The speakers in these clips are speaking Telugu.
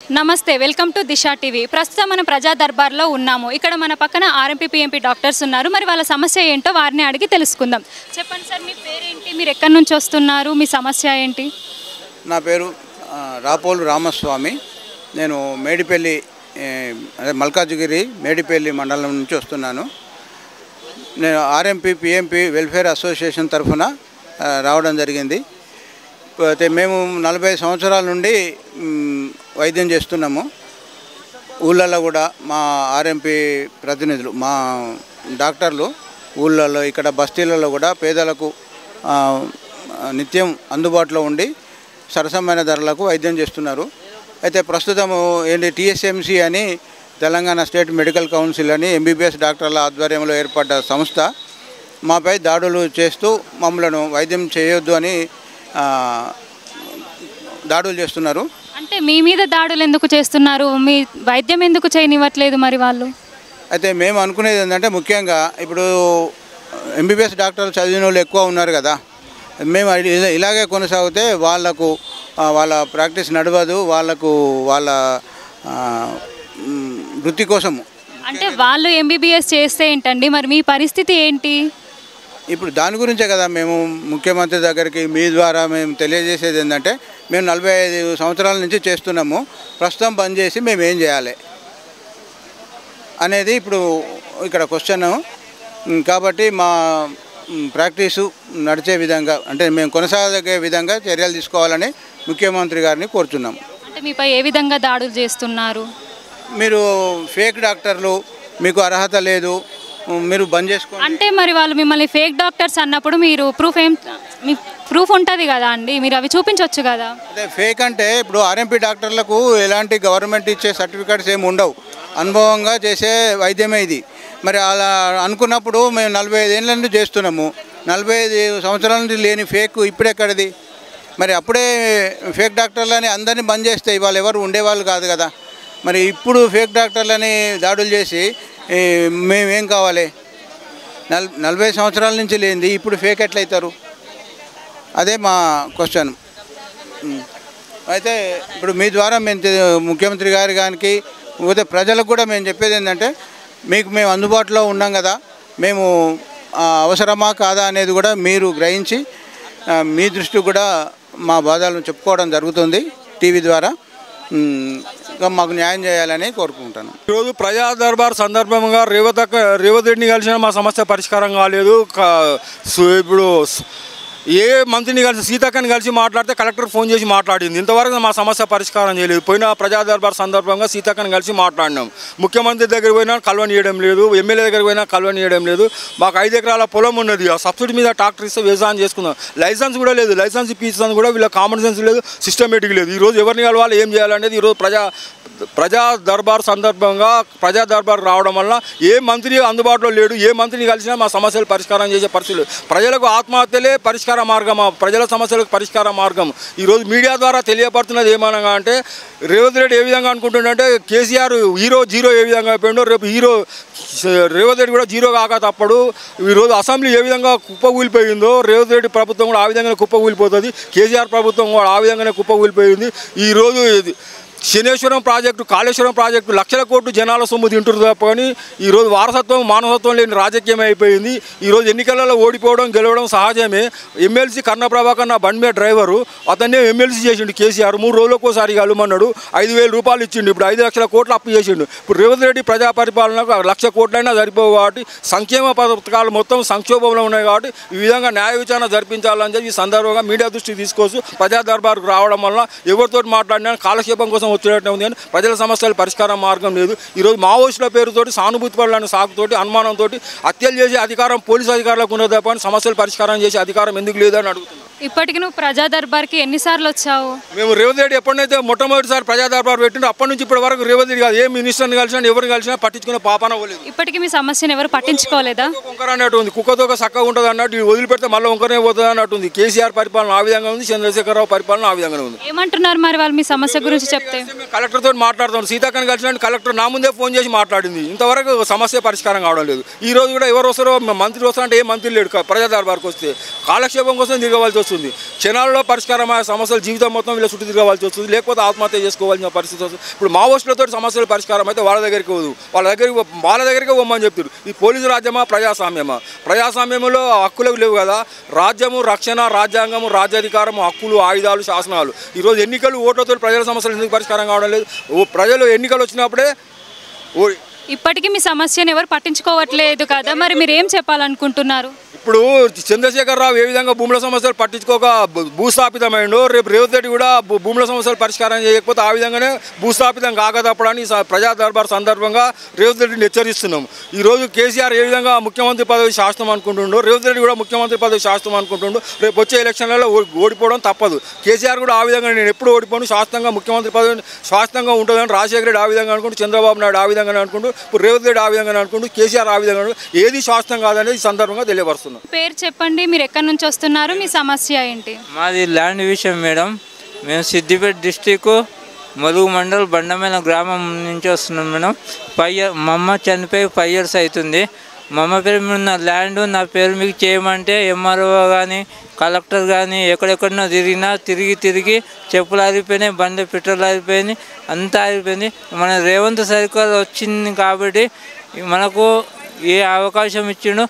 నమస్తే వెల్కమ్ టు దిశా టీవీ. ప్రస్తుతం మనం ప్రజా దర్బార్లో ఉన్నాము. ఇక్కడ మన పక్కన ఆర్ఎంపీ పిఎంపీ డాక్టర్స్ ఉన్నారు. మరి వాళ్ళ సమస్య ఏంటో వారిని అడిగి తెలుసుకుందాం. చెప్పండి సార్, మీ పేరేంటి, మీరు ఎక్కడి నుంచి వస్తున్నారు, మీ సమస్య ఏంటి? నా పేరు రాపోలు రామస్వామి. నేను మేడిపల్లి అదే మల్కాజ్గిరి మేడిపల్లి మండలం నుంచి వస్తున్నాను. నేను ఆర్ఎంపీ పిఎంపీ వెల్ఫేర్ అసోసియేషన్ తరఫున రావడం జరిగింది. అయితే మేము 40 సంవత్సరాల నుండి వైద్యం చేస్తున్నాము. ఊళ్ళల్లో కూడా మా ఆర్ఎంపీ ప్రతినిధులు, మా డాక్టర్లు ఊళ్ళల్లో ఇక్కడ బస్తీలలో కూడా పేదలకు నిత్యం అందుబాటులో ఉండి సరసమైన ధరలకు వైద్యం చేస్తున్నారు. అయితే ప్రస్తుతము ఏంటి టీఎస్ఎంసీ అని తెలంగాణ స్టేట్ మెడికల్ కౌన్సిల్ అని ఎంబీబీఎస్ డాక్టర్ల ఆధ్వర్యంలో ఏర్పడ్డ సంస్థ మాపై దాడులు చేస్తూ మమ్మలను వైద్యం చేయొద్దు అని దాడులు చేస్తున్నారు. అంటే మీ మీద దాడులు ఎందుకు చేస్తున్నారు? మీ వైద్యం ఎందుకు చేయనివ్వట్లేదు మరి వాళ్ళు? అయితే మేము అనుకునేది ఏంటంటే, ముఖ్యంగా ఇప్పుడు ఎంబీబీఎస్ డాక్టర్లు చదివిన వాళ్ళు ఎక్కువ ఉన్నారు కదా, మేము ఇలాగే కొనసాగితే వాళ్ళకు వాళ్ళ ప్రాక్టీస్ నడవదు, వాళ్ళకు వాళ్ళ వృత్తి కోసము. అంటే వాళ్ళు ఎంబీబీఎస్ చేస్తే ఏంటండి, మరి మీ పరిస్థితి ఏంటి? ఇప్పుడు దాని గురించే కదా మేము ముఖ్యమంత్రి దగ్గరికి మీ ద్వారా మేము తెలియజేసేది ఏంటంటే, మేము 45 సంవత్సరాల నుంచి చేస్తున్నాము, ప్రస్తుతం బంద్ చేసి మేము ఏం చేయాలి అనేది ఇప్పుడు ఇక్కడ క్వశ్చన్. కాబట్టి మా ప్రాక్టీసు నడిచే విధంగా, అంటే మేము కొనసాగే విధంగా చర్యలు తీసుకోవాలని ముఖ్యమంత్రి గారిని కోరుతున్నాము. అంటే మీపై ఏ విధంగా దాడులు చేస్తున్నారు? మీరు ఫేక్ డాక్టర్లు, మీకు అర్హత లేదు, మీరు బంద్ చేసుకోండి అంటే మరి వాళ్ళు మిమ్మల్ని ఫేక్ డాక్టర్స్ అన్నప్పుడు మీరు మీ ప్రూఫ్ ఉంటుంది కదా అండి, మీరు అవి చూపించవచ్చు కదా. అదే ఫేక్ అంటే ఇప్పుడు ఆర్ఎంపీ డాక్టర్లకు ఎలాంటి గవర్నమెంట్ ఇచ్చే సర్టిఫికేట్స్ ఏమి ఉండవు, అనుభవంగా చేసే వైద్యమే ఇది. మరి అలా అనుకున్నప్పుడు మేము 45 ఏళ్ళ నుండి చేస్తున్నాము, 45 సంవత్సరాల నుండి లేని ఫేక్ ఇప్పుడెక్కడిది? మరి అప్పుడే ఫేక్ డాక్టర్లని అందరినీ బంద్ చేస్తే ఇవాళ ఎవరు ఉండేవాళ్ళు కాదు కదా. మరి ఇప్పుడు ఫేక్ డాక్టర్లని దాడులు చేసి మేమేం కావాలి? 40 సంవత్సరాల నుంచి లేనిది ఇప్పుడు ఫేక్ ఎట్లయితారు? అదే మా క్వశ్చన్. అయితే ఇప్పుడు మీ ద్వారా మేము ముఖ్యమంత్రి గారి గారికి పోతే ప్రజలకు కూడా మేము చెప్పేది ఏంటంటే, మీకు మేము అందుబాటులో ఉన్నాం కదా, మేము అవసరమా కాదా అనేది కూడా మీరు గ్రహించి మీ దృష్టి కూడా మా బాధలను చెప్పుకోవడం జరుగుతుంది టీవీ ద్వారా. మాకు న్యాయం చేయాలని కోరుకుంటాను. ఈరోజు ప్రజా దర్బార్ సందర్భంగా రేవంత్ రెడ్డిని కలిసిన మా సమస్య పరిష్కారం కాలేదు. ఇప్పుడు ఏ మంత్రిని కలిసి సీతక్కని కలిసి మాట్లాడితే కలెక్టర్ ఫోన్ చేసి మాట్లాడింది, ఇంతవరకు మా సమస్య పరిష్కారం చేయలేదు. పోయిన ప్రజా దర్బార్ సందర్భంగా సీతక్కని కలిసి మాట్లాడినాం. ముఖ్యమంత్రి దగ్గర పోయినా కలవనీయడం లేదు, ఎమ్మెల్యే దగ్గర పోయినా కలవనీయడం లేదు. మాకు 5 ఎకరాల పొలం ఉన్నది, ఆ సబ్సిడీ మీద ట్రాక్టర్ ఇస్తే వ్యవసాయం చేసుకుందాం. లైసెన్స్ కూడా లేదు, లైసెన్స్ ఇప్పించడం కూడా వీళ్ళ కామన్ సెన్స్ లేదు, సిస్టమేటిక్ లేదు. ఈరోజు ఎవరిని కలవాలి, ఏం చేయాలనేది ఈరోజు ప్రజా దర్బార్ సందర్భంగా ప్రజా దర్బార్ రావడం వల్ల ఏ మంత్రి అందుబాటులో లేడు, ఏ మంత్రిని కలిసినా మా సమస్యలు పరిష్కారం చేసే పరిస్థితులు. ప్రజలకు ఆత్మహత్యలే పరిష్కార మార్గం, ప్రజల సమస్యలకు పరిష్కార మార్గం ఈరోజు మీడియా ద్వారా తెలియపడుతున్నది ఏమనగా అంటే, రేవంత్ రెడ్డి ఏ విధంగా అనుకుంటుండే, కేసీఆర్ హీరో జీరో ఏ విధంగా అయిపోయిండో రేపు రేవంత్ రెడ్డి కూడా జీరో కాక తప్పడు. ఈరోజు అసెంబ్లీ ఏ విధంగా కుప్పకూలిపోయిందో రేవంత్ రెడ్డి ప్రభుత్వం కూడా ఆ విధంగానే కుప్పకూలిపోతుంది, కేసీఆర్ ప్రభుత్వం కూడా ఆ విధంగానే కుప్పకూలిపోయింది. ఈరోజు శనేశ్వరం ప్రాజెక్టు, కాళేశ్వరం ప్రాజెక్టు లక్షల కోట్లు జనాల సొమ్ము తింటున్నారు తప్ప కానీ ఈరోజు వారసత్వం మానవత్వం లేని రాజకీయం అయిపోయింది. ఈరోజు ఎన్నికలలో ఓడిపోవడం గెలవడం సహజమే. ఎమ్మెల్సీ కన్న ప్రభాకర్ నా బండి మీద డ్రైవరు, అతన్నే ఎమ్మెల్సీ చేసిండు కేసీఆర్. 3 రోజులకోసారి కలుమన్నాడు, 5,000 రూపాయలు ఇచ్చిండు, ఇప్పుడు 5 లక్షల కోట్లు అప్పు చేసిండు. ఇప్పుడు రేవంత్ రెడ్డి ప్రజా పరిపాలనకు 1 లక్ష కోట్లైనా సరిపోవు కాబట్టి సంక్షేమ పథకాలు మొత్తం సంక్షోభంలో ఉన్నాయి కాబట్టి ఈ విధంగా న్యాయ విచారణ జరిపించాలని చెప్పి ఈ సందర్భంగా మీడియా దృష్టికి తీసుకొస్తూ ప్రజా దర్బార్కు రావడం వల్ల ఎవరితో మాట్లాడినా కాలక్షేపం కోసం వచ్చినట్టు ఉంది కానీ ప్రజల సమస్యల పరిష్కారం మార్గం లేదు. ఈరోజు మావోయిస్టుల పేరుతోటి సానుభూతి పరులైన సాకుతోటి అనుమానంతో హత్యలు చేసే అధికారం పోలీసు అధికారులకు ఉన్నది తప్ప సమస్యలు పరిష్కారం చేసే అధికారం ఎందుకు లేదని అడుగుతున్నాను. ఇప్పటికి నువ్వు ప్రజా దర్బార్కి ఎన్నిసార్లు వచ్చావు? మేము రేవంత్ రెడ్డి ఎప్పుడైతే మొట్టమొదటిసారి ప్రజా దర్బార్ పెట్టిండో అప్పటి నుంచి ఇప్పటి వరకు రేవంత్ రెడ్డి కాదు ఏ మినిస్టర్ని కలిసినా ఎవరిని కలిసినా పట్టించుకునే పాపన పోలేదు. ఇప్పటికీ మీ సమస్యను ఎవరు పట్టించుకోలేదా? వంకర అన్నట్టు ఉంది, కుక్కతో చక్కగా ఉంటుంది అన్నట్టు, వదిలిపెడితే మళ్ళీ వంకరనే పోతుంది అన్నట్టు ఉంది. కేసీఆర్ పరిపాలన ఆ విధంగా ఉంది, చంద్రశేఖరరావు పరిపాలన ఆ విధంగా ఉంది. ఏమంటున్నారు మరి వాళ్ళు మీ సమస్య గురించి చెప్తే? కలెక్టర్తో మాట్లాడుతాను, సీతాక్కని కలిసిన కలెక్టర్ నా ముందే ఫోన్ చేసి మాట్లాడింది, ఇంతవరకు సమస్య పరిష్కారం కావడం లేదు. ఈ రోజు కూడా ఎవరు వస్తారో మంత్రి వస్తారంటే ఏ మంత్రి లేడు ప్రజా దర్బార్కి వస్తే, కాలక్షేపం కోసం తిరగవలసి వస్తుంది. వస్తుంది. క్షణాలలో పరిష్కారం అయ్యే సమస్యలు జీవితం మొత్తం వీళ్ళ చుట్టూ తిరగవలసి వస్తుంది, లేకపోతే ఆత్మహత్య చేసుకోవాల్సిన పరిస్థితి వస్తుంది. ఇప్పుడు మావోయిస్టులతో సమస్యలు పరిష్కారం అయితే వాళ్ళ దగ్గరికి పోదు, వాళ్ళ దగ్గరికి పోమని చెప్తారు. ఇది పోలీసు రాజ్యమా ప్రజాస్వామ్యమా? ప్రజాస్వామ్యంలో హక్కులు లేవు కదా. రాజ్యము, రక్షణ, రాజ్యాంగము, రాజ్యాధికారము, హక్కులు, ఆయుధాలు, శాసనాలు. ఈరోజు ఎన్నికలు, ఓట్లతో ప్రజల సమస్యలు ఎందుకు పరిష్కారం కావడం లేదు? ప్రజలు ఎన్నికలు వచ్చినప్పుడే ఇప్పటికీ మీ సమస్యను ఎవరు పట్టించుకోవట్లేదు కదా, మరి మీరు ఏం చెప్పాలనుకుంటున్నారు? ఇప్పుడు చంద్రశేఖరరావు ఏ విధంగా భూముల సమస్యలు పట్టించుకోక భూస్థాపితమైండో, రేపు రేవంత్ రెడ్డి కూడా భూముల సమస్యలు పరిష్కారం చేయకపోతే ఆ విధంగానే భూస్థాపితం కాకతప్పడని ప్రజా దర్బార్ సందర్భంగా రేవంత్ రెడ్డిని హెచ్చరిస్తున్నాం. ఈరోజు కేసీఆర్ ఏ విధంగా ముఖ్యమంత్రి పదవి శాస్త్రం అనుకుంటుండో, రేవంత్ రెడ్డి కూడా ముఖ్యమంత్రి పదవి శాస్త్రం అనుకుంటుండో, రేపు వచ్చే ఎలక్షన్లలో ఓడిపోవడం తప్పదు. కేసీఆర్ కూడా ఆ విధంగా నేను ఎప్పుడు ఓడిపోను, శాస్త్రంగా ముఖ్యమంత్రి పదవి శాస్త్రంగా ఉంటుందని రాజశేఖర రెడ్డి ఆ విధంగా అనుకుంటూ, చంద్రబాబు నాయుడు ఆ విధంగా అనుకుంటూ, ఇప్పుడు రేవంత్ రెడ్డి ఆ విధంగా అనుకుంటూ, కేసీఆర్ ఆ విధంగా ఏది శాస్త్రం కాదనేది ఈ సందర్భంగా తెలియపరుస్తున్నాం. పేరు చెప్పండి, మీరు ఎక్కడి నుంచి వస్తున్నారు, మీ సమస్య ఏంటి? మాది ల్యాండ్ విషయం మేడం. మేము సిద్దిపేట డిస్టిక్ ములుగు మండల్ బండమైన గ్రామం నుంచి వస్తున్నాం మేడం. మా అమ్మ చనిపోయి 5 years అవుతుంది. మా అమ్మ పేరు మీద ఉన్న ల్యాండ్ నా పేరు మీకు చేయమంటే ఎంఆర్ఓ కానీ కలెక్టర్ కానీ ఎక్కడెక్కడో తిరిగి చెప్పులు ఆరిపోయినాయి, బండి పెట్రోల్ ఆరిపోయింది, అంతా ఆరిపోయింది. మన రేవంత్ సర్కార్ వచ్చింది కాబట్టి మనకు ఏ అవకాశం ఇచ్చిండో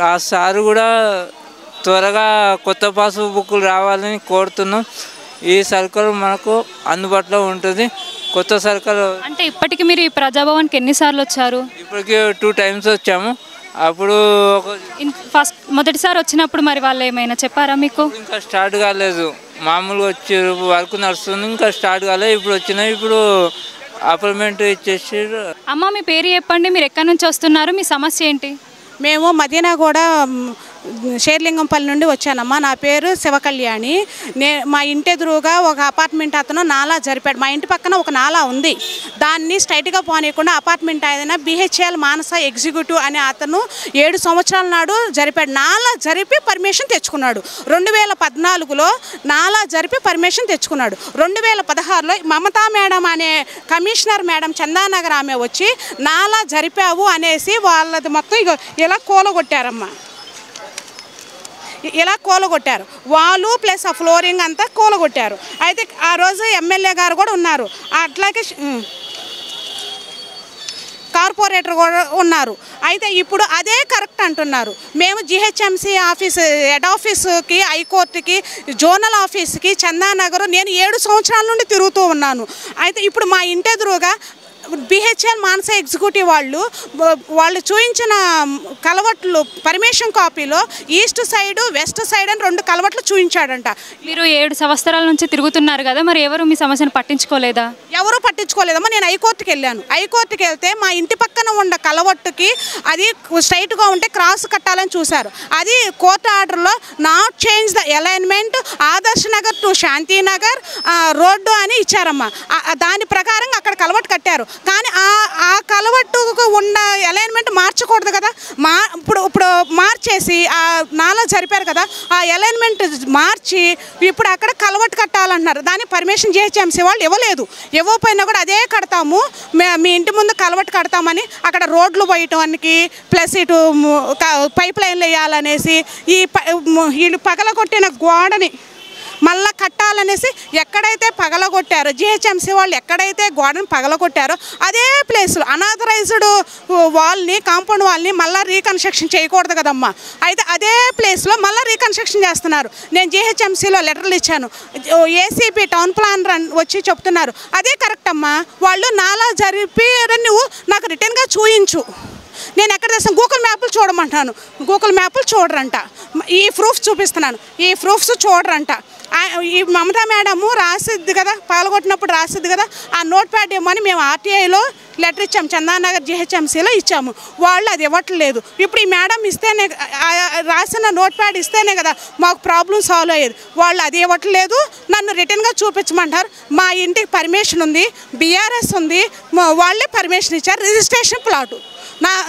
ఆ సారు కూడా త్వరగా కొత్త పాస్బుక్లు రావాలని కోరుతున్నాం. ఈ సర్కారు మనకు అందుబాటులో ఉంటుంది. కొత్త సర్కారు అంటే ఇప్పటికి మీరు ఈ ప్రజాభవన్కి ఎన్నిసార్లు వచ్చారు? ఇప్పటికి 2 times వచ్చాము. అప్పుడు మొదటిసారి వచ్చినప్పుడు మరి వాళ్ళు ఏమైనా చెప్పారా మీకు? ఇంకా స్టార్ట్ కాలేదు, మామూలుగా వచ్చి వర్క్ నడుస్తుంది, ఇంకా స్టార్ట్ కాలేదు. ఇప్పుడు వచ్చినాయి, ఇప్పుడు అపాయింట్మెంట్ ఇచ్చేసి. అమ్మ మీ పేరు చెప్పండి, మీరు ఎక్కడి నుంచి వస్తున్నారు, మీ సమస్య ఏంటి? మేము మదీనా కూడా షేర్లింగంపల్లి నుండి వచ్చానమ్మా. నా పేరు శివకళ్యాణి. మా ఇంటి ఎదురుగా ఒక అపార్ట్మెంట్ అతను నాలా జరిపాడు. మా ఇంటి పక్కన ఒక నాలా ఉంది, దాన్ని స్ట్రైట్గా పోనీయకుండా అపార్ట్మెంట్ ఆయన BHL మానస ఎగ్జిక్యూటివ్ అనే అతను 7 సంవత్సరాల నాడు జరిపాడు. నాలా జరిపి పర్మిషన్ తెచ్చుకున్నాడు. 2014లో నాలా జరిపి పర్మిషన్ తెచ్చుకున్నాడు. 2016లో మమతా మేడం అనే కమిషనర్ మేడం చందానగర్ ఆమె వచ్చి నాలా జరిపావు అనేసి వాళ్ళది మొత్తం ఇలా కూలగొట్టారమ్మా. ఇలా కూలగొట్టారు వాళ్ళు, ప్లస్ ఆ ఫ్లోరింగ్ అంతా కూలగొట్టారు. అయితే ఆ రోజు ఎమ్మెల్యే గారు కూడా ఉన్నారు, అట్లాగే కార్పొరేటర్ కూడా ఉన్నారు. అయితే ఇప్పుడు అదే కరెక్ట్ అంటున్నారు. మేము GHMC ఆఫీస్, హెడ్ ఆఫీసుకి, హైకోర్టుకి, జోనల్ ఆఫీస్కి, చందానగర్ నేను 7 సంవత్సరాల నుండి తిరుగుతూ ఉన్నాను. అయితే ఇప్పుడు మా ఇంటి ఎదురుగా BHL మానస ఎగ్జిక్యూటివ్ వాళ్ళు చూపించిన కలవట్లు పర్మిషన్ కాపీలో ఈస్ట్ సైడ్, వెస్ట్ సైడ్ అని 2 కలవట్లు చూపించాడంట. మీరు 7 సంవత్సరాల నుంచి తిరుగుతున్నారు కదా, మరి ఎవరు మీ సమస్యను పట్టించుకోలేదా? ఎవరు పట్టించుకోలేదమ్మా. నేను హైకోర్టుకి వెళ్ళాను. హైకోర్టుకి వెళ్తే మా ఇంటి పక్కన ఉన్న కలవట్టుకి అది స్ట్రైట్గా ఉంటే క్రాస్ కట్టాలని చూశారు. అది కోర్టు ఆర్డర్లో not change the alignment Adarsh Nagar to Shantinagar road అని ఇచ్చారమ్మా. దాని ప్రకారంగా అక్కడ కలవట్టు కట్టారు. కానీ ఆ కలవట్టుకు ఉన్న అలైన్మెంట్ మార్చకూడదు కదా. ఇప్పుడు మార్చేసి ఆ నాలా జరిపారు కదా, ఆ అలైన్మెంట్ మార్చి ఇప్పుడు అక్కడ కలవట్టు కట్టాలంటున్నారు. దాని పర్మిషన్ GHMC వాళ్ళు ఇవ్వలేదు. ఇవ్వకపోయినా కూడా అదే కడతాము, మీ ఇంటి ముందు కలవట్టు కడతామని అక్కడ రోడ్లు పోయటానికి, ప్లస్ ఇటు పైప్ లైన్లు వేయాలనేసి వీళ్ళు పగలగొట్టిన గోడని మళ్ళీ కట్టాలనేసి ఎక్కడైతే పగలగొట్టారో GHMC వాళ్ళు ఎక్కడైతే గోడను పగలగొట్టారో అదే ప్లేస్లో అనాథరైజ్డ్ వాల్ని, కాంపౌండ్ వాల్ని మళ్ళీ రీకన్స్ట్రక్షన్ చేయకూడదు కదమ్మా. అయితే అదే ప్లేస్లో మళ్ళీ రీకన్స్ట్రక్షన్ చేస్తున్నారు. నేను GHMCలో లెటర్లు ఇచ్చాను. ACP టౌన్ ప్లానర్ వచ్చి చెప్తున్నారు అదే కరెక్ట్ అమ్మా. వాళ్ళు నాలా జరిపి నువ్వు నాకు రిటర్న్గా చూయించు. నేను ఎక్కడ తెస్తాను, గూగుల్ మ్యాప్లు చూడమంటాను, గూగుల్ మ్యాప్లు చూడరంట. ఈ ప్రూఫ్స్ చూపిస్తున్నాను, ఈ ప్రూఫ్స్ చూడరంట. ఈ మమతా మేడము రాసిద్ది కదా, పాల్గొట్టినప్పుడు రాసిద్ది కదా, ఆ నోట్ ప్యాడ్ ఇవ్వమని మేము RTIలో లెటర్ ఇచ్చాము, చందానగర్ GHMCలో ఇచ్చాము. వాళ్ళు అది ఇవ్వట్లేదు. ఇప్పుడు ఈ మేడం ఇస్తేనే, రాసిన నోట్ ప్యాడ్ ఇస్తేనే కదా మాకు ప్రాబ్లం సాల్వ్ అయ్యేది. వాళ్ళు అది ఇవ్వట్లేదు, నన్ను రిటర్న్గా చూపించమంటారు. మా ఇంటికి పర్మిషన్ ఉంది, BRS ఉంది, వాళ్ళే పర్మిషన్ ఇచ్చారు, రిజిస్ట్రేషన్ ప్లాటు.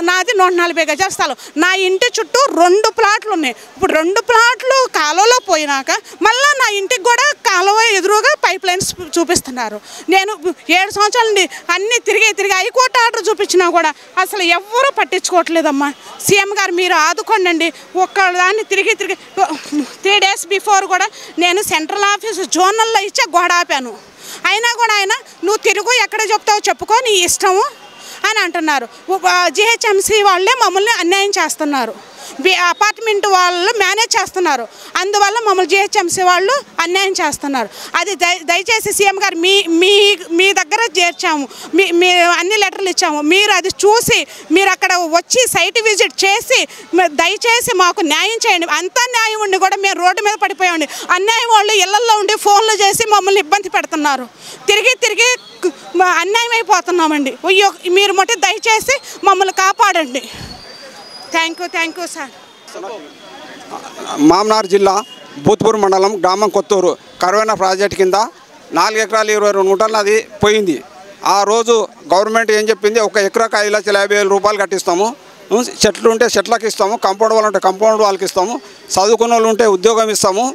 నాది 140 గజాల స్థలం. నా ఇంటి చుట్టూ 2 ప్లాట్లు ఉన్నాయి. ఇప్పుడు 2 ప్లాట్లు కాలువలో పోయినాక మళ్ళీ నా ఇంటికి కూడా కాలువ ఎదురుగా పైప్ లైన్స్ చూపిస్తున్నారు. నేను 7 సంవత్సరాల నుండి అన్నీ తిరిగి హైకోర్టు ఆర్డర్ చూపించినా కూడా అసలు ఎవ్వరూ పట్టించుకోవట్లేదమ్మా. సీఎం గారు మీరు ఆదుకోండి. ఒక్కదాన్ని తిరిగి 3 days బిఫోర్ కూడా నేను సెంట్రల్ ఆఫీసు జోనల్లో ఇచ్చే గోడ ఆపాను. అయినా కూడా ఆయన నువ్వు తిరుగు ఎక్కడ చెప్తావో చెప్పుకో నీ ఇష్టము అని అంటున్నారు. జిహెచ్ఎంసీ వాళ్ళే మమ్మల్ని అన్యాయం చేస్తున్నారు. అపార్ట్మెంట్ వాళ్ళు మేనేజ్ చేస్తున్నారు. అందువల్ల మమ్మల్ని జిహెచ్ఎంసీ వాళ్ళు అన్యాయం చేస్తున్నారు. అది దయచేసి సీఎం గారు మీ దగ్గర చేర్చాము, మీ అన్ని లెటర్లు ఇచ్చాము. మీరు అది చూసి మీరు అక్కడ వచ్చి సైట్ విజిట్ చేసి దయచేసి మాకు న్యాయం చేయండి. అంతా న్యాయం ఉండి కూడా మేము రోడ్డు మీద పడిపోయామండి. అన్యాయం వాళ్ళు ఇళ్లల్లో ఉండి ఫోన్లు చేసి మమ్మల్ని ఇబ్బంది పెడుతున్నారు. తిరిగి అన్యాయం అయిపోతున్నామండి. మీరు మట్టి దయచేసి మమ్మల్ని కాపాడండి. Thank you sir. మామనార్ జిల్లా భూత్పూర్ మండలం గ్రామం కొత్తూరు కరువైన ప్రాజెక్ట్ కింద 4 ఎకరాలు 22 గుంటలు అది పోయింది. ఆ రోజు గవర్నమెంట్ ఏం చెప్పింది, 1 ఎకరాకు 5,50,000 రూపాయలు కట్టిస్తాము, చెట్లు ఉంటే చెట్లకు ఇస్తాము, కాంపౌండ్ వాళ్ళు ఉంటే కాంపౌండ్ వాళ్ళకి ఇస్తాము, చదువుకున్న వాళ్ళు ఉంటే ఉద్యోగం ఇస్తాము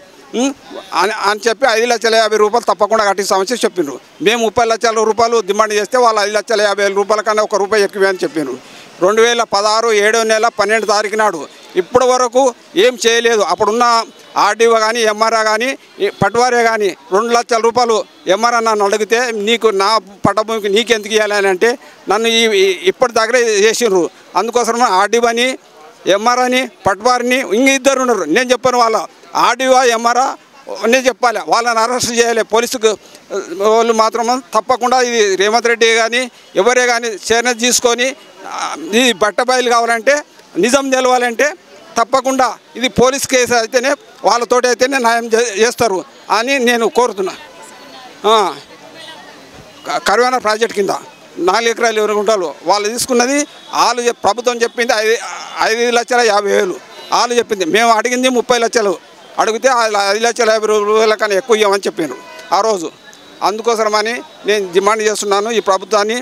అని చెప్పి 5,50,000 రూపాయలు తప్పకుండా కట్టిస్తామని చెప్పిండ్రు. మేము 30 లక్షల రూపాయలు డిమాండ్ చేస్తే వాళ్ళు 5,50,000 రూపాయల కన్నా 1 రూపాయి ఎక్కువ అని చెప్పిండ్రు. 2016 7వ నెల 12వ తారీఖు నాడు ఇప్పటి వరకు ఏం చేయలేదు. అప్పుడున్న ఆర్డీఓ కానీ ఎంఆర్ఓ కానీ పట్వారే కానీ 2 లక్షల రూపాయలు ఎంఆర్ఓ నన్ను అడిగితే నీకు నా పట్టభూమికి నీకెందుకు ఇవ్వాలని అంటే నన్ను ఇప్పటి దగ్గర చేసిండ్రు. అందుకోసం ఆర్డీఓ అని ఎంఆర్ఓ అని పట్వారిని ఇద్దరు ఉన్నారు. నేను చెప్పాను వాళ్ళ ఆర్డీఓ ఎంఆర్ఓ నేను చెప్పాలి, వాళ్ళని అరెస్ట్ చేయాలి. పోలీసుకు వాళ్ళు మాత్రం తప్పకుండా ఇది రేవంత్ రెడ్డి కానీ ఎవరే కానీ చర్య తీసుకొని ఇది బట్టబయలు కావాలంటే నిజం తెలవాలంటే తప్పకుండా ఇది పోలీస్ కేసు అయితేనే వాళ్ళతోటి అయితేనే న్యాయం చేస్తారు అని నేను కోరుతున్నా. కరువైన ప్రాజెక్ట్ కింద 4 ఎకరాలు 20 గుంటలు వాళ్ళు తీసుకున్నది. వాళ్ళు ప్రభుత్వం చెప్పింది 5,50,000 వాళ్ళు చెప్పింది. మేము అడిగింది 30 లక్షలు అడిగితే 5,50,000 రూపాయల కన్నా ఎక్కువ ఇవ్వమని చెప్పారు ఆ రోజు. అందుకోసమని నేను డిమాండ్ చేస్తున్నాను ఈ ప్రభుత్వాన్ని.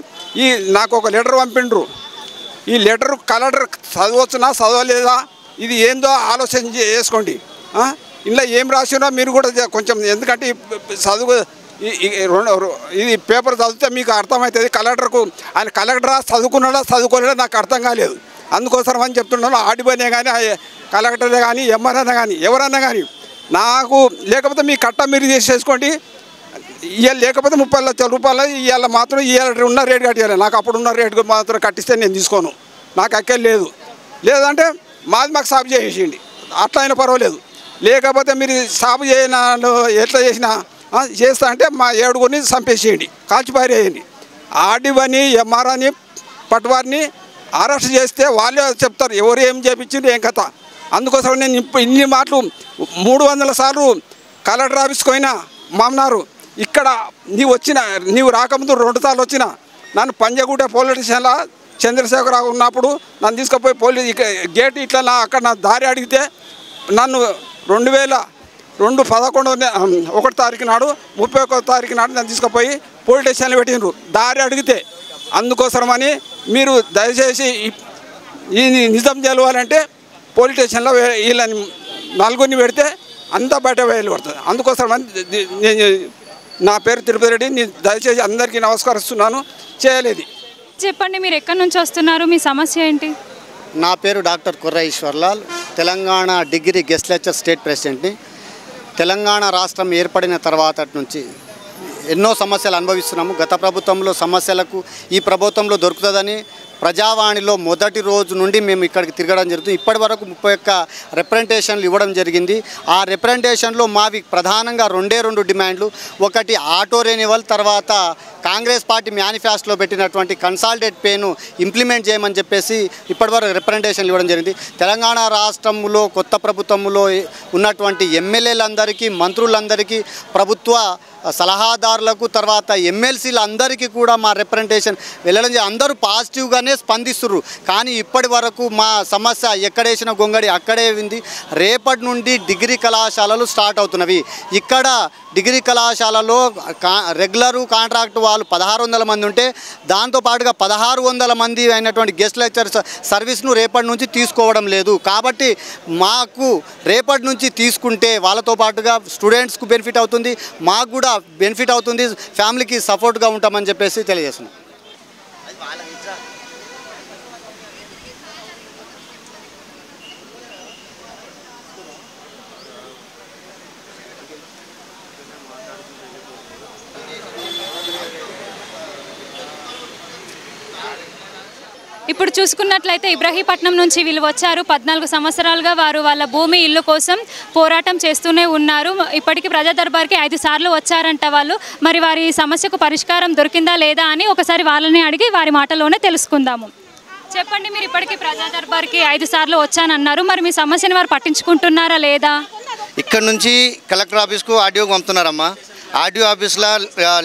నాకు ఒక లెటర్ పంపిండ్రు. ఈ లెటర్ కలెక్టర్ చదవచ్చునా చదవలేదా ఇది ఏందో ఆలోచన చేసుకోండి. ఇందులో ఏం రాసినా మీరు కూడా కొంచెం, ఎందుకంటే చదువు ఇది పేపర్ చదివితే మీకు అర్థమవుతుంది. కలెక్టర్కు ఆయన కలెక్టరా చదువుకున్నాడా చదువుకోలేడా నాకు అర్థం కాలేదు. అందుకోసం అని చెప్తున్నాను. ఆడిపోయినా కానీ కలెక్టరే కానీ ఎంఆర్ఐనా కానీ ఎవరన్నా కానీ నాకు లేకపోతే మీ కట్ట మీరు చేసేసుకోండి. ఇవాళ లేకపోతే 30 లక్షల రూపాయలు ఇవాళ మాత్రం ఇవాళ ఉన్న రేటు కట్టాలి. నాకు అప్పుడు ఉన్న రేటు మాత్రం కట్టిస్తే నేను తీసుకోను. నాకు అక్కలు లేదంటే మాకు సాగు చేసేయండి, అట్లా అయినా పర్వాలేదు. లేకపోతే మీరు సాగు చేయన ఎట్లా చేసినా చేస్తా అంటే మా 7గురిని చంపేసేయండి, కాల్చిపారేయండి. ఆర్డీఓని ఎంఆర్ఓని పట్వారిని అరెస్ట్ చేస్తే వాళ్ళే చెప్తారు ఎవరు ఏం చేయించింది ఏం కథ. అందుకోసం నేను ఇన్ని మాటలు 300 సార్లు కలెక్టర్ ఆఫీస్కి పోయినా మామనారు. ఇక్కడ నీవు రాకముందు 2 సార్లు వచ్చిన. నన్ను పంజగుట్ట పోలీస్ స్టేషన్లో చంద్రశేఖరరావు ఉన్నప్పుడు నన్ను తీసుకుపోయి పోలీస్ గేట్ ఇట్లా అక్కడ నా దారి అడిగితే నన్ను 2011 1 తారీఖు నాడు 31 తారీఖు నాడు నన్ను తీసుకుపోయి పోలీస్ స్టేషన్లో పెట్టిండ్రు దారి అడిగితే. అందుకోసమని మీరు దయచేసి ఈ నిజం తెలవాలంటే పోలీస్ స్టేషన్లో వీళ్ళని 4గురిని పెడితే అంతా బయట వేయాలి పడుతుంది. అందుకోసమని నేను నా పేరు తిరుపతి రెడ్డి. నేను దయచేసి అందరికీ నమస్కరిస్తున్నాను. చేయలేదు. చెప్పండి, మీరు ఎక్కడి నుంచి వస్తున్నారు, మీ సమస్య ఏంటి? నా పేరు doctor Kurra Eshwarlal, Telangana degree guest lecture state ప్రెసిడెంట్ని. తెలంగాణ రాష్ట్రం ఏర్పడిన తర్వాత నుంచి ఎన్నో సమస్యలు అనుభవిస్తున్నాము. గత ప్రభుత్వంలో సమస్యలకు ఈ ప్రభుత్వంలో దొరుకుతుందని ప్రజావాణిలో మొదటి రోజు నుండి మేము ఇక్కడికి తిరగడం జరుగుతుంది. ఇప్పటి వరకు 31 రిప్రజెంటేషన్లు ఇవ్వడం జరిగింది. ఆ రిప్రజెంటేషన్లో మావి ప్రధానంగా 2 డిమాండ్లు. ఒకటి ఆటో రెన్యువల్, తర్వాత కాంగ్రెస్ పార్టీ మేనిఫెస్టోలో పెట్టినటువంటి కన్సాలిడేట్ పేను ఇంప్లిమెంట్ చేయమని చెప్పేసి ఇప్పటివరకు రిప్రజెంటేషన్లు ఇవ్వడం జరిగింది. తెలంగాణ రాష్ట్రంలో కొత్త ప్రభుత్వంలో ఉన్నటువంటి ఎమ్మెల్యేలందరికీ మంత్రులందరికీ ప్రభుత్వ సలహాదారులకు తర్వాత ఎమ్మెల్సీలు అందరికీ కూడా మా రిప్రజెంటేషన్ వెళ్ళడం అందరూ పాజిటివ్గానే స్పందిస్తున్నారు. కానీ ఇప్పటి వరకు మా సమస్య ఎక్కడేసిన గొంగడి అక్కడే ఉంది. రేపటి నుండి డిగ్రీ కళాశాలలు స్టార్ట్ అవుతున్నవి. ఇక్కడ డిగ్రీ కళాశాలలో రెగ్యులరు కాంట్రాక్ట్ వాళ్ళు 1600 మంది ఉంటే దాంతోపాటుగా 1600 మంది అయినటువంటి గెస్ట్ లెక్చర్ సర్వీస్ను రేపటి నుంచి తీసుకోవడం లేదు. కాబట్టి మాకు రేపటి నుంచి తీసుకుంటే వాళ్ళతో పాటుగా స్టూడెంట్స్కు బెనిఫిట్ అవుతుంది, మాకు కూడా బెనిఫిట్ అవుతుంది, ఫ్యామిలీకి సపోర్ట్గా ఉంటామని చెప్పేసి తెలియజేస్తున్నాం. ఇప్పుడు చూసుకున్నట్లయితే ఇబ్రహీపట్నం నుంచి వీళ్ళు వచ్చారు. 14 సంవత్సరాలుగా వారు వాళ్ళ భూమి ఇల్లు కోసం పోరాటం చేస్తూనే ఉన్నారు. ఇప్పటికీ ప్రజా దర్బార్కి 5 సార్లు వచ్చారంట వాళ్ళు. మరి వారి సమస్యకు పరిష్కారం దొరికిందా లేదా అని ఒకసారి వాళ్ళని అడిగి వారి మాటలోనే తెలుసుకుందాము. చెప్పండి, మీరు ఇప్పటికీ ప్రజా దర్బార్కి 5 సార్లు వచ్చానన్నారు. మరి మీ సమస్యను వారు పట్టించుకుంటున్నారా లేదా? ఇక్కడ నుంచి కలెక్టర్ ఆఫీస్కు ఆర్డీఓకి పంపుతున్నారమ్మా. ఆర్డీఓ ఆఫీస్లో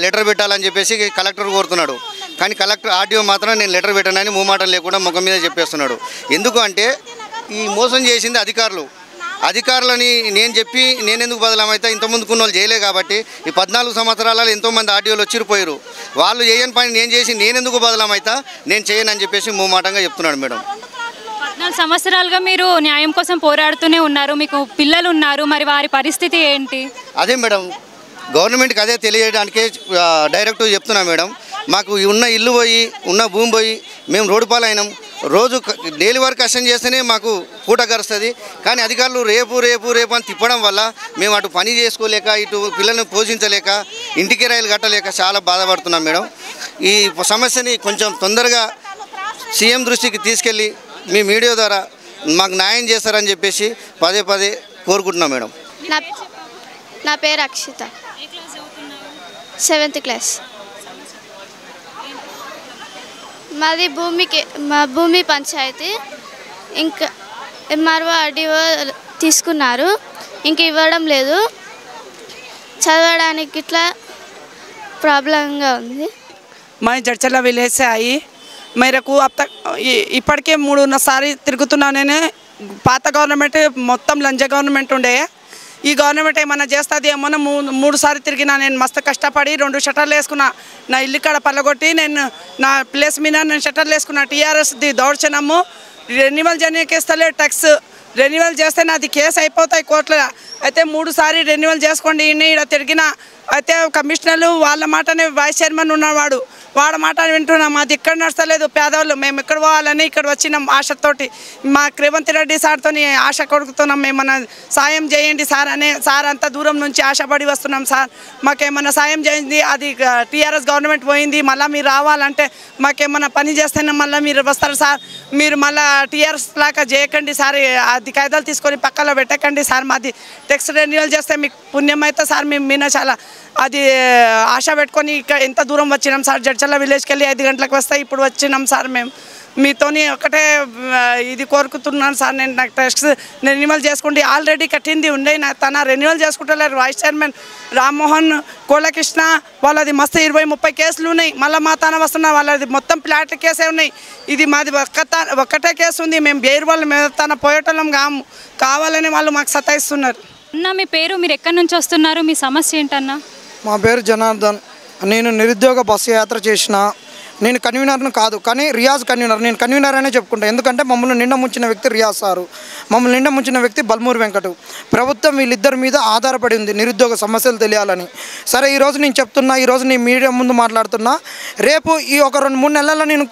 లెటర్ పెట్టాలని చెప్పేసి కలెక్టర్ కోరుతున్నాడు. కానీ ఆర్డీఓ మాత్రం నేను లెటర్ పెట్టానని మూమాటం లేకుండా ముఖం మీద చెప్పేస్తున్నాడు. ఎందుకు అంటే ఈ మోసం చేసింది అధికారులని నేను చెప్పి నేనెందుకు బదలామైతే ఇంతకుముందుకున్న వాళ్ళు చేయలే. కాబట్టి ఈ 14 సంవత్సరాలలో ఎంతోమంది ఆర్డీఓలు వచ్చిపోయారు. వాళ్ళు చేయని పని నేను చేసి నేనెందుకు బదలామైతా, నేను చేయనని చెప్పేసి మూమాటంగా చెప్తున్నాడు మేడం. 14 సంవత్సరాలుగా మీరు న్యాయం కోసం పోరాడుతూనే ఉన్నారు. మీకు పిల్లలు ఉన్నారు. మరి వారి పరిస్థితి ఏంటి? అదే మేడం, గవర్నమెంట్కి అదే తెలియడానికే డైరెక్ట్ చెప్తున్నా మేడం. మాకు ఉన్న ఇల్లు పోయి ఉన్న భూమి పోయి మేము రోడ్డు పాలైనాం. రోజు డైలీ వర్క్ కష్టం చేస్తేనే మాకు పూట గరుస్తుంది. కానీ అధికారులు రేపు రేపు రేపు అని తిప్పడం వల్ల మేము అటు పని చేసుకోలేక ఇటు పిల్లల్ని పోషించలేక ఇంటికి రైలు కట్టలేక చాలా బాధపడుతున్నాం మేడం. ఈ సమస్యని కొంచెం తొందరగా సీఎం దృష్టికి తీసుకెళ్ళి మీ మీడియా ద్వారా మాకు న్యాయం చేస్తారని చెప్పేసి పదే పదే కోరుకుంటున్నాం మేడం. నా పేరు అక్షిత, 7th క్లాస్. మా భూమి పంచాయతీ ఇంకా ఎంఆర్ఓ ఆర్డీఓ తీసుకున్నారు. ఇంక ఇవ్వడం లేదు. చదవడానికి ఇట్లా ప్రాబ్లంగా ఉంది. मैं जड़चला विलेज से आई. मेरे को अब तक ఇప్పటికే 3 సారి తిరుగుతున్నా. నేను పాత గవర్నమెంట్ మొత్తం లంజ గవర్నమెంట్ ఉండే. ఈ గవర్నమెంట్ ఏమన్నా చేస్తుంది ఏమో 3 సార్లు తిరిగినా. నేను మస్తు కష్టపడి 2 షట్టర్లు వేసుకున్నా. నా ఇల్లు కాడ పల్లగొట్టి నేను నా ప్లేస్ మీద నేను షట్టర్లు వేసుకున్నా. టీఆర్ఎస్ది దౌర్జన్యము. రెన్యువల్ చేయకేస్తలే ట్యాక్స్. రెన్యువల్ చేస్తే నాది కేసు అయిపోతాయి కోర్టులో. అయితే 3 సార్లు రెన్యువల్ చేసుకోండి ఇక్కడ తిరిగినా. అయితే కమిషనర్లు వాళ్ళ మాటనే వైస్ చైర్మన్ ఉన్నవాడు వాడ మాట వింటున్నాం. మాది ఇక్కడ నడచలేదు. పేదవాళ్ళు మేము ఎక్కడ పోవాలని ఇక్కడ వచ్చినాం ఆశతోటి. మా రేవంత్ రెడ్డి సార్తో ఆశ కొడుకుతున్నాం. ఏమన్నా సాయం చేయండి సార్ అనే సార్ అంత దూరం నుంచి ఆశపడి వస్తున్నాం. సార్ మాకేమన్నా సాయం చేయండి. అది టీఆర్ఎస్ గవర్నమెంట్ పోయింది. మళ్ళీ మీరు రావాలంటే మాకేమన్నా పని చేస్తేనే మళ్ళీ మీరు వస్తారు సార్. మీరు మళ్ళీ టీఆర్ఎస్ లాగా చేయకండి సార్. అది కాయిదాలు తీసుకొని పక్కలో పెట్టకండి సార్. మాది టెక్స్ రెన్యువల్ చేస్తే మీకు పుణ్యం అయితే సార్. మేము మీద చాలా అది ఆశ పెట్టుకొని ఇక్కడ ఎంత దూరం వచ్చినాం సార్. జడ్చల్ల విలేజ్కి వెళ్ళి 5 గంటలకు వస్తే ఇప్పుడు వచ్చినాం సార్. మేము మీతోని ఒకటే ఇది కోరుకుతున్నాను సార్. నేను నాకు టెక్స్ రెన్యువల్ చేసుకోండి. ఆల్రెడీ కట్టింది ఉండే తన రెన్యువల్ చేసుకుంటలేరు. వైస్ చైర్మన్ రామ్మోహన్ కోలకృష్ణ వాళ్ళది మస్తు 20-30 కేసులు ఉన్నాయి. మళ్ళీ మా తన వస్తున్న వాళ్ళది మొత్తం ప్లాట్ కేసే ఉన్నాయి. ఇది మాది ఒక్కటే కేసు ఉంది. మేము వేరు వాళ్ళు మేము తన పోయేటోళ్ళం కావాలని వాళ్ళు మాకు సతాయిస్తున్నారు. అన్న, మీ పేరు, మీరు ఎక్కడి నుంచి వస్తున్నారు, మీ సమస్య ఏంటన్నా? మా పేరు జనార్దన్. నేను నిరుద్యోగ బస్సు యాత్ర చేసిన. నేను కన్వీనర్ను కాదు, కానీ రియాజ్ కన్వీనర్. నేను కన్వీనర్ అనే చెప్పుకుంటాను. ఎందుకంటే మమ్మల్ని నిండా ముంచిన వ్యక్తి రియాజ్ సారు, మమ్మల్ని నిండా ముంచిన వ్యక్తి బల్మూరు వెంకటు. ప్రభుత్వం వీళ్ళిద్దరి మీద ఆధారపడి ఉంది నిరుద్యోగ సమస్యలు తెలియాలని. సరే, ఈరోజు నేను చెప్తున్నా, ఈరోజు నేను మీడియా ముందు మాట్లాడుతున్నా. రేపు ఈ ఒక 2-3 నెలల్లో నేను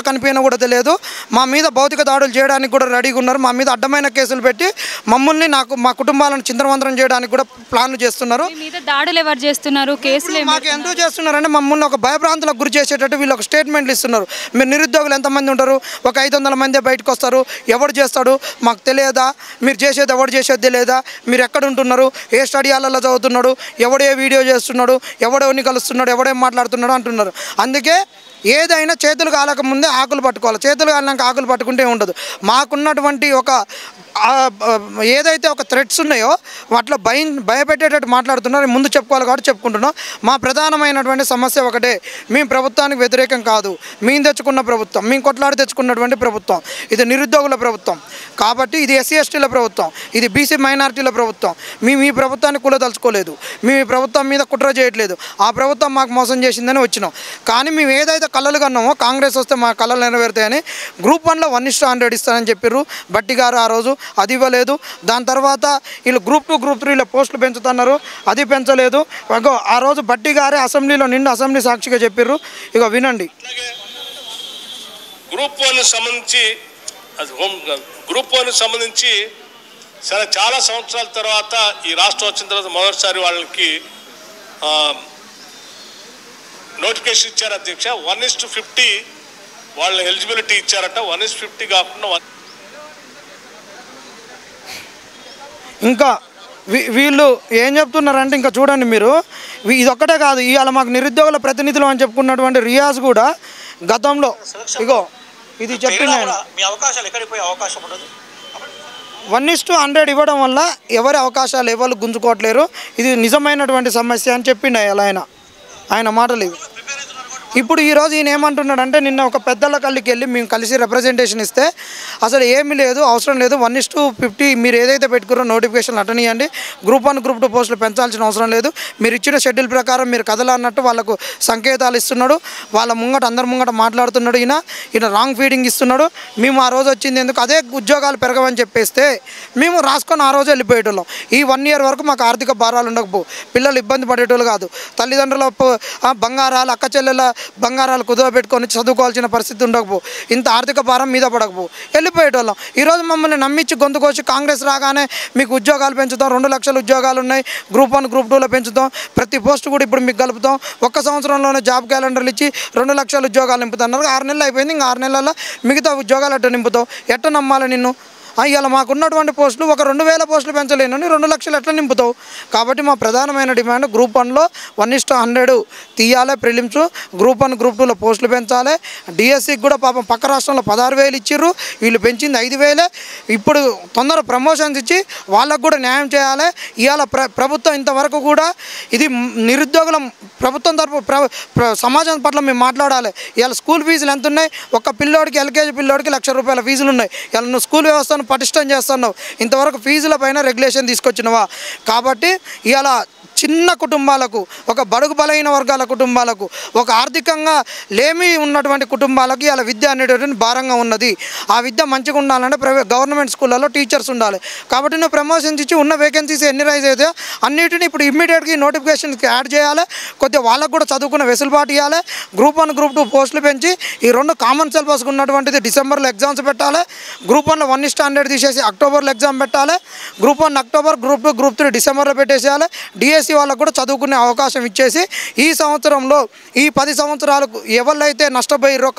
కనిపినా కూడా తెలియదు. మా మీద భౌతిక దాడులు చేయడానికి కూడా రెడీగా ఉన్నారు. మా మీద అడ్డమైన కేసులు పెట్టి మమ్మల్ని మా కుటుంబాలను చిందరవందరం చేయడానికి కూడా ప్లాన్లు చేస్తున్నారు. దాడులు ఎవరు చేస్తున్నారు? కేసులు మాకు ఎందుకు చేస్తున్నారంటే మమ్మల్ని ఒక భయభ్రాంతులకు గురి చేసేటట్టు వీళ్ళు స్టేట్మెంట్లు ఇస్తున్నారు. మీరు నిరుద్యోగులు ఎంతమంది ఉంటారు? ఒక 500 మంది బయటకు వస్తారు. ఎవరు చేస్తాడు మాకు తెలియదా? మీరు చేసేది ఎవరు చేసేది తెలియదా? మీరు ఎక్కడ ఉంటున్నారు? ఏ స్టడీ హాల్లో చదువుతున్నాడు? ఎవడే వీడియో చేస్తున్నాడు? ఎవడెవరిని కలుస్తున్నాడు? ఎవడేం మాట్లాడుతున్నాడు అంటున్నారు. అందుకే ఏదైనా చేతులు కాలక ముందే ఆకులు పట్టుకోవాలి. చేతులు కాలినాక ఆకులు పట్టుకుంటే ఉండదు. మాకున్నటువంటి ఒక ఏదైతే ఒక థ్రెట్స్ ఉన్నాయో వాటిలో భయపెట్టేటట్టు మాట్లాడుతున్నారు. ముందు చెప్పుకోవాలి కాబట్టి చెప్పుకుంటున్నాం. మా ప్రధానమైనటువంటి సమస్య ఒకటే, మేము ప్రభుత్వానికి వ్యతిరేకం కాదు. మేము తెచ్చుకున్న ప్రభుత్వం, మేము కొట్లాడి తెచ్చుకున్నటువంటి ప్రభుత్వం, ఇది నిరుద్యోగుల ప్రభుత్వం కాబట్టి, ఇది ఎస్సీ ఎస్టీల ప్రభుత్వం, ఇది బీసీ మైనారిటీల ప్రభుత్వం. మేము ఈ ప్రభుత్వాన్ని కూలదలుచుకోలేదు, మేము ఈ ప్రభుత్వం మీద కుట్ర చేయట్లేదు. ఆ ప్రభుత్వం మాకు మోసం చేసిందని వచ్చినాం. కానీ మేము ఏదైతే కళలు కన్నామో కాంగ్రెస్ వస్తే మా కళలు నెరవేరుతాయని గ్రూప్ 1లో 1:100 ఇస్తానని చెప్పారు బట్టి గారు. ఆ రోజు అది ఇవ్వలేదు. దాని తర్వాత వీళ్ళు గ్రూప్ 2 గ్రూప్ 3లో పోస్టులు పెంచుతున్నారు, అది పెంచలేదు. ఆ రోజు బట్టి గారే అసెంబ్లీలో నిండు అసెంబ్లీ సాక్షిగా చెప్పారు. ఇక వినండి. గ్రూప్ 1 సంబంధించి గ్రూప్ 1 సంబంధించి సరే చాలా సంవత్సరాల తర్వాత ఈ రాష్ట్రం వచ్చిన తర్వాత మొదటిసారి వాళ్ళకి నోటిఫికేషన్ ఇచ్చారు అధ్యక్ష. 1:50 వాళ్ళ ఎలిజిబిలిటీ ఇచ్చారట. 1:50 కాకుండా ఇంకా వీళ్ళు ఏం చెప్తున్నారంటే, ఇంకా చూడండి మీరు, ఇదొక్కటే కాదు, ఇవాళ మాకు నిరుద్యోగుల ప్రతినిధులు అని చెప్పుకున్నటువంటి రియాజ్ కూడా గతంలో ఇగో ఇది చెప్పింది ఆయన. 1:100 ఇవ్వడం వల్ల ఎవరి అవకాశాలు ఎవరు గుంజుకోవట్లేరు, ఇది నిజమైనటువంటి సమస్య అని చెప్పిండు ఆయన మాటలు ఇవి. ఇప్పుడు ఈరోజు ఈయన ఏమంటున్నాడంటే, నిన్న ఒక పెద్దల కళ్ళకి వెళ్ళి మేము కలిసి రిప్రజెంటేషన్ ఇస్తే అసలు ఏమీ లేదు, అవసరం లేదు, 1:50 మీరు ఏదైతే పెట్టుకున్నారో నోటిఫికేషన్లు అటనియండి, గ్రూప్ 1 గ్రూప్ 2 పోస్టులు పెంచాల్సిన అవసరం లేదు, మీరు ఇచ్చిన షెడ్యూల్ ప్రకారం మీరు కదలన్నట్టు వాళ్ళకు సంకేతాలు ఇస్తున్నాడు. వాళ్ళ ముంగట అందరి ముంగట మాట్లాడుతున్నాడు. ఈయన రాంగ్ ఫీడింగ్ ఇస్తున్నాడు. మేము ఆ రోజు వచ్చింది ఎందుకు, అదే ఉద్యోగాలు పెరగవని చెప్పేస్తే మేము రాసుకొని ఆ రోజు వెళ్ళిపోయేటోళ్ళం. ఈ 1 year వరకు మాకు ఆర్థిక భారాలు ఉండకపో, పిల్లలు ఇబ్బంది పడేటోళ్ళు కాదు, తల్లిదండ్రుల బంగారాలు అక్క చెల్లెల బంగారాలు కుదవబెట్టుకొని చదువుకోవాల్సిన పరిస్థితి ఉండకపో, ఇంత ఆర్థిక భారం మీద పడకపో, వెళ్ళిపోయేటోళ్ళం. ఈరోజు మమ్మల్ని నమ్మించి గొంతుకొచ్చి కాంగ్రెస్ రాగానే మీకు ఉద్యోగాలు పెంచుతాం, 2 లక్షల ఉద్యోగాలు ఉన్నాయి, గ్రూప్ 1 గ్రూప్ 2లో పెంచుతాం, ప్రతి పోస్టు కూడా ఇప్పుడు మీకు కలుపుతాం, ఒక్క సంవత్సరంలోనే జాబ్ క్యాలెండర్లు ఇచ్చి 2 లక్షల ఉద్యోగాలు నింపుతున్నారు. 6 నెలలు అయిపోయింది, ఇంకా 6 నెలల్లో మిగతా ఉద్యోగాలు ఎట్ట నింపుతావు, ఎట్ట నమ్మాలి నిన్ను? ఇవాళ మాకున్నటువంటి పోస్టులు ఒక 2000 పోస్టులు పెంచలేనని 2 లక్షలు ఎట్లా నింపుతావు? కాబట్టి మా ప్రధానమైన డిమాండ్ గ్రూప్ 1లో 1:100 తీయాలి ప్రిలిమ్స్, గ్రూప్ 1 గ్రూప్ 2లో పోస్టులు పెంచాలి. డిఎస్సికి కూడా పాపం పక్క రాష్ట్రంలో 16,000 ఇచ్చిర్రు, వీళ్ళు పెంచింది 5,000. ఇప్పుడు తొందర ప్రమోషన్స్ ఇచ్చి వాళ్ళకు కూడా న్యాయం చేయాలి. ఇవాళ ప్రభుత్వం ఇంతవరకు కూడా ఇది నిరుద్యోగుల ప్రభుత్వం తరపు సమాజం పట్ల మేము మాట్లాడాలి. ఇవాళ స్కూల్ ఫీజులు ఎంత ఉన్నాయి? ఒక్క పిల్లోడికి ఎల్కేజీ పిల్లోడికి ₹1,00,000 ఫీజులు ఉన్నాయి. ఇవాళ నువ్వు స్కూల్ వ్యవస్థను పటిష్టం చేస్తున్నావు, ఇంతవరకు ఫీజుల పైన రెగ్యులేషన్ తీసుకొచ్చినవా? కాబట్టి ఇవాళ చిన్న కుటుంబాలకు, ఒక బడుగు బలైన వర్గాల కుటుంబాలకు, ఒక ఆర్థికంగా లేమి ఉన్నటువంటి కుటుంబాలకు ఇలా విద్య అనేటువంటి భారంగా ఉన్నది. ఆ విద్య మంచిగా ఉండాలంటే గవర్నమెంట్ స్కూళ్ళలో టీచర్స్ ఉండాలి. కాబట్టి నువ్వు ప్రమోషన్స్ ఇచ్చి ఉన్న వేకెన్సీస్ ఎన్ని రైజ్ అయితే అన్నిటిని ఇప్పుడు ఇమ్మీడియట్గా ఈ నోటిఫికేషన్కి యాడ్ చేయాలి. కొద్దిగా వాళ్ళకు కూడా చదువుకున్న వెసులుబాటు ఇవ్వాలి. గ్రూప్ 1 గ్రూప్ 2 పోస్టులు పెంచి ఈ 2 కామన్ సిలబస్కి ఉన్నటువంటిది డిసెంబర్లో ఎగ్జామ్స్ పెట్టాలి. గ్రూప్ 1లో 1:100 తీసేసి అక్టోబర్లో ఎగ్జామ్ పెట్టాలి. గ్రూప్ 1 అక్టోబర్, గ్రూప్ 2 గ్రూప్ 3 డిసెంబర్లో పెట్టేసేయాలి. డిఎస్సి వాళ్ళకు కూడా చదువుకునే అవకాశం ఇచ్చేసి ఈ సంవత్సరంలో ఈ 10 సంవత్సరాలకు ఎవరైతే నష్టపోయారో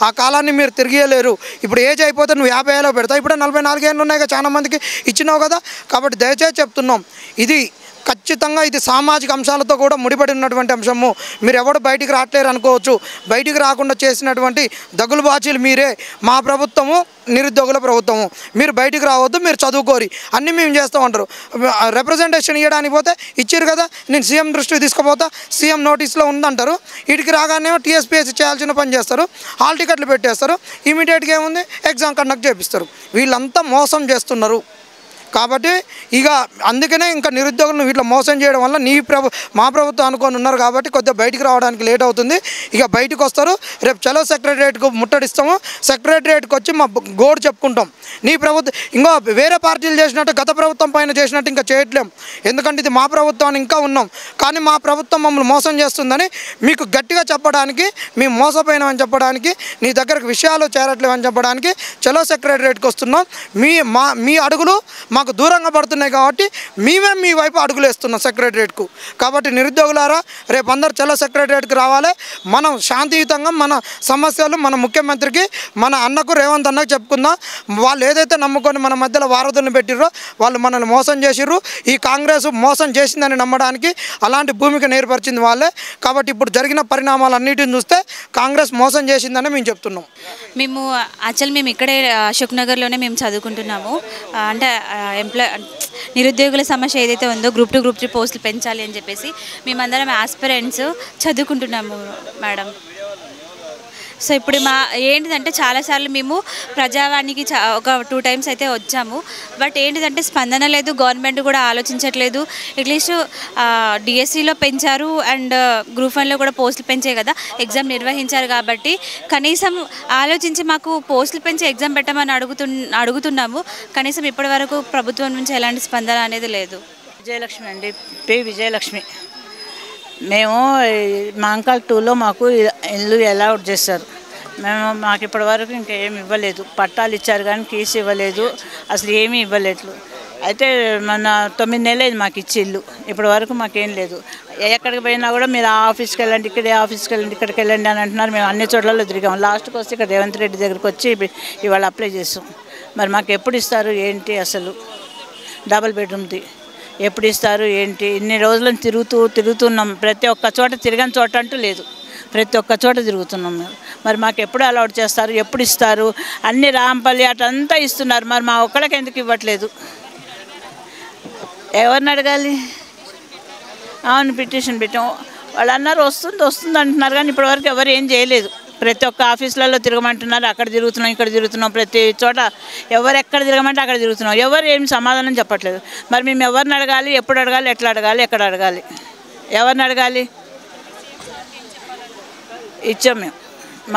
ఆ కాలాన్ని మీరు తిరిగియలేరు. ఇప్పుడు ఏజ్ అయిపోతే నువ్వు 50 ఏళ్ళు పెడతావు, ఇప్పుడు 44 ఏళ్ళు ఉన్నాయి కదా, చాలా మందికి ఇచ్చినావు కదా. కాబట్టి దయచేసి చెప్తున్నాం, ఇది ఖచ్చితంగా ఇది సామాజిక అంశాలతో కూడా ముడిపడి ఉన్నటువంటి అంశము. మీరు ఎవడు బయటికి రావట్లేరు అనుకోవచ్చు, బయటికి రాకుండా చేసినటువంటి దగులు బాచీలు మీరే. మా ప్రభుత్వము నిరుద్యోగుల ప్రభుత్వము, మీరు బయటికి రావద్దు, మీరు చదువుకోరి, అన్నీ మేము చేస్తామంటారు. రిప్రజెంటేషన్ ఇవ్వడానికి పోతే ఇచ్చారు కదా, నేను సీఎం దృష్టికి తీసుకుపోతా, సీఎం నోటీస్లో ఉందంటారు. వీటికి రాగానే టీఎస్పీఎస్సీ చేయాల్సిన పని చేస్తారు, హాల్ టికెట్లు పెట్టేస్తారు, ఇమీడియట్గా ఏముంది ఎగ్జామ్ కండక్ట్ చేపిస్తారు. వీళ్ళంతా మోసం చేస్తున్నారు. కాబట్టి ఇక అందుకనే ఇంకా నిరుద్యోగులను వీటిలో మోసం చేయడం వల్ల మా ప్రభుత్వం అనుకొని ఉన్నారు కాబట్టి కొద్దిగా బయటికి రావడానికి లేట్ అవుతుంది. ఇక బయటకు వస్తారు, రేపు చలో సెక్రటరియట్కు ముట్టడిస్తాము, సెక్రటరియట్కి వచ్చి మా గోడు చెప్పుకుంటాం. నీ ప్రభుత్వం ఇంకో వేరే పార్టీలు చేసినట్టు గత ప్రభుత్వం పైన చేసినట్టు ఇంకా చేయట్లేం, ఎందుకంటే ఇది మా ప్రభుత్వాన్ని ఇంకా ఉన్నాం. కానీ మా ప్రభుత్వం మమ్మల్ని మోసం చేస్తుందని మీకు గట్టిగా చెప్పడానికి, మేము మోసపోయినామని చెప్పడానికి, నీ దగ్గరకు విషయాలు చేరట్లేవని చెప్పడానికి చలో సెక్రటరియట్కి వస్తున్నాం. మీ అడుగులు మా మాకు దూరంగా పడుతున్నాయి కాబట్టి మేమే మీ వైపు అడుగులు వేస్తున్నాం సెక్రటరియట్కు. కాబట్టి నిరుద్యోగులారా రేపు అందరు చలో సెక్రటరియట్కి రావాలి. మనం శాంతియుతంగా మన సమస్యలు మన ముఖ్యమంత్రికి మన అన్నకు రేవంత్ అన్నకు చెప్పుకుందాం. వాళ్ళు ఏదైతే నమ్ముకొని మన మధ్యలో వారధులను పెట్టిర్రో వాళ్ళు మనల్ని మోసం చేసిర్రు. ఈ కాంగ్రెస్ మోసం చేసిందని నమ్మడానికి అలాంటి భూమిక ఏర్పరిచింది వాళ్ళే. కాబట్టి ఇప్పుడు జరిగిన పరిణామాలన్నిటిని చూస్తే కాంగ్రెస్ మోసం చేసిందని మేము చెప్తున్నాం. మేము ఇక్కడే అశోక్ నగర్లోనే మేము చదువుకుంటున్నాము. అంటే నిరుద్యోగుల సమస్య ఏదైతే ఉందో గ్రూప్ 2 గ్రూప్ 3 పోస్టులు పెంచాలి అని చెప్పేసి మేమందరం ఆస్పిరెంట్స్ చదువుకుంటున్నాము మేడం. సో ఇప్పుడు ఏంటిదంటే చాలాసార్లు మేము ప్రజావాణికి ఒక 2 టైమ్స్ అయితే వచ్చాము. బట్ ఏంటిదంటే స్పందన లేదు, గవర్నమెంట్ కూడా ఆలోచించట్లేదు. అట్లీస్ట్ డిఎస్సిలో పెంచారు అండ్ గ్రూప్ 1లో కూడా పోస్టులు పెంచే కదా ఎగ్జామ్ నిర్వహించారు. కాబట్టి కనీసం ఆలోచించి మాకు పోస్టులు పెంచి ఎగ్జామ్ పెట్టమని అడుగుతున్నాము. కనీసం ఇప్పటి వరకు ప్రభుత్వం నుంచి ఎలాంటి స్పందన అనేది లేదు. విజయలక్ష్మి అండి, పి విజయలక్ష్మి. మేము మాంకాల్ 2లో మాకు ఇల్లు అలౌట్ చేస్తారు. మాకు ఇప్పటి వరకు ఇంకా ఏమి ఇవ్వలేదు. పట్టాలు ఇచ్చారు కానీ కీస్ ఇవ్వలేదు, అసలు ఏమీ ఇవ్వలేదు. అయితే మన 9 నెలలు మాకు ఇచ్చి ఇల్లు, ఇప్పటి వరకు మాకేం లేదు. ఎక్కడికి పోయినా కూడా మీరు ఆ ఆఫీస్కి వెళ్ళండి, ఇక్కడే ఆఫీస్కి వెళ్ళండి, ఇక్కడికి వెళ్ళండి అని అంటున్నారు. మేము అన్ని చోట్లలో తిరిగాం. లాస్ట్కి వస్తే ఇక్కడ రేవంత్ రెడ్డి దగ్గరికి వచ్చి ఇవాళ అప్లై చేస్తాం. మరి మాకు ఎప్పుడు ఇస్తారు ఏంటి, అసలు డబుల్ బెడ్రూమ్ది ఎప్పుడు ఇస్తారు ఏంటి? ఇన్ని రోజులను తిరుగుతున్నాం. ప్రతి ఒక్క చోట తిరగని చోట అంటూ లేదు, ప్రతి ఒక్క చోట తిరుగుతున్నాం మేము. మరి మాకు ఎప్పుడు అలౌట్ చేస్తారు, ఎప్పుడు ఇస్తారు? అన్ని రాంపల్లి అటంతా ఇస్తున్నారు, మరి మా ఒక్కడికి ఎందుకు ఇవ్వట్లేదు? ఎవరిని అడగాలి? అవును, పిటిషన్ పెట్టాం. వాళ్ళు అన్నారు వస్తుంది అంటున్నారు కానీ ఇప్పటివరకు ఎవరు ఏం చేయలేదు. ప్రతి ఒక్క ఆఫీసులలో తిరగమంటున్నారు, అక్కడ తిరుగుతున్నాం, ఇక్కడ తిరుగుతున్నాం, ప్రతి చోట ఎవరు ఎక్కడ తిరగమంటే అక్కడ తిరుగుతున్నాం. ఎవరు ఏం సమాధానం చెప్పట్లేదు. మరి మేము ఎవరిని అడగాలి, ఎప్పుడు అడగాలి, ఎట్లా అడగాలి, ఎక్కడ అడగాలి, ఎవరిని అడగాలి? ఇచ్చాం మేము,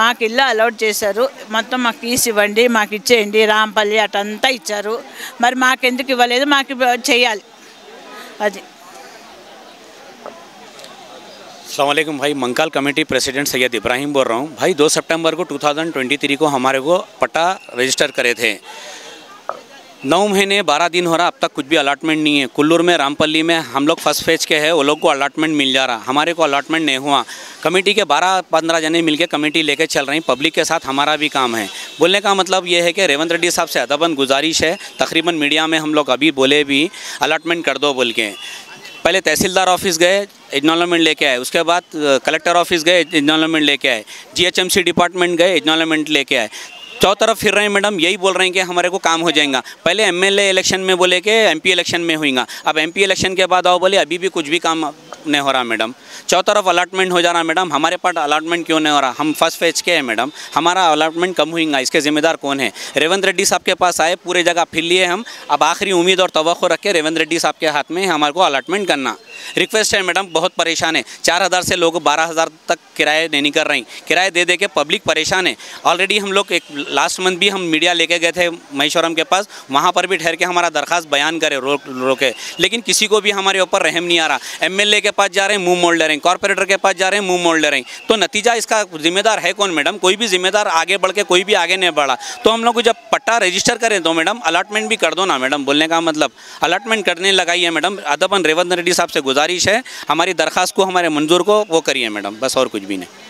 మాకు ఇల్లు అలౌట్ చేశారు. మొత్తం మాకు కీస్ ఇవ్వండి, మాకు ఇచ్చేయండి. రాంపల్లి అటంతా ఇచ్చారు, మరి మాకెందుకు ఇవ్వలేదు? మాకు చేయాలి అది. अस्सलाम वालेकुम भाई, मंकाल कमेटी प्रेसिडेंट सैयद इब्राहिम बोल रहा हूँ भाई। 2 सितंबर को 2023 को हमारे को पट्टा रजिस्टर करे थे। 9 महीने 12 दिन हो रहा, अब तक कुछ भी अलॉटमेंट नहीं है। कुल्लूर में रामपल्ली में हम लोग फर्स्ट फेज के हैं, वो लोग को अलॉटमेंट मिल जा रहा, हमारे को अलॉटमेंट नहीं हुआ। कमेटी के 12-15 जने मिलकर कमेटी लेके चल रही, पब्लिक के साथ हमारा भी काम है। बोलने का मतलब ये है कि रेवंत रेड्डी साहब से अदबन गुजारिश है, तकरीबन मीडिया में हम लोग अभी बोले भी अलॉटमेंट कर दो बोल के। पहले तहसीलदार ऑफिस गए, एक्नॉलेजमेंट लेके आए, उसके बाद कलेक्टर ऑफिस गए, एक्नॉलेजमेंट लेके आए, जीएचएमसी डिपार्टमेंट गए, एक्नॉलेजमेंट लेके आए। चौतरफ फिर रहे हैं मैडम, यही बोल रहे हैं कि हमारे को काम हो जाएगा। पहले एमएलए इलेक्शन में बोले कि एमपी इलेक्शन में होगा, अब एमपी इलेक्शन के बाद आओ बोले अभी भी कुछ भी काम नहीं हो रहा मैडम। चौतरफ अलॉटमेंट हो जा रहा मैडम, हमारे पास अलॉटमेंट क्यों नहीं हो रहा? हम फर्स्ट फेज के हैं मैडम, हमारा अलॉटमेंट कम होगा, इसके जिम्मेदार कौन है? रेवंत रेड्डी साहब के पास आए, पूरे जगह फिर लिए हम, अब आखिरी उम्मीद और तवक्को रख के रेवंत रेड्डी साहब के हाथ में हमारे को अलॉटमेंट करना। रिक्वेस्ट है मैडम, बहुत परेशान है। 4000 से लोग 12000 तक किराए नहीं कर रही, किराए दे दे के पब्लिक परेशान है। ऑलरेडी हम लोग एक लास्ट मंथ भी हम मीडिया लेके गए थे महेश्वरम के पास, वहाँ पर भी ठहर के हमारा दरख्वास्त बयान करे रोके, लेकिन किसी को भी हमारे ऊपर रहम नहीं आ रहा। एमएलए के पास जा रहे हैं, मुंह मोड़ ले रहे हैं, कॉर्पोरेटर के पास जा रहे हैं, मुंह मोड़ ले रहे हैं। तो नतीजा इसका जिम्मेदार है कौन मैडम? कोई भी जिम्मेदार आगे बढ़ के कोई भी आगे नहीं बढ़ा। तो हम लोग को जब पट्टा रजिस्टर करें तो मैडम अलॉटमेंट भी कर दो ना मैडम। बोलने का मतलब अलॉटमेंट करने लगाई है मैडम। अदबन रेवंत रेड्डी साहब से गुजारिश है, हमारी दरख्वास्त को हमारे मंजूर को वो करिए मैडम, बस और कुछ भी नहीं।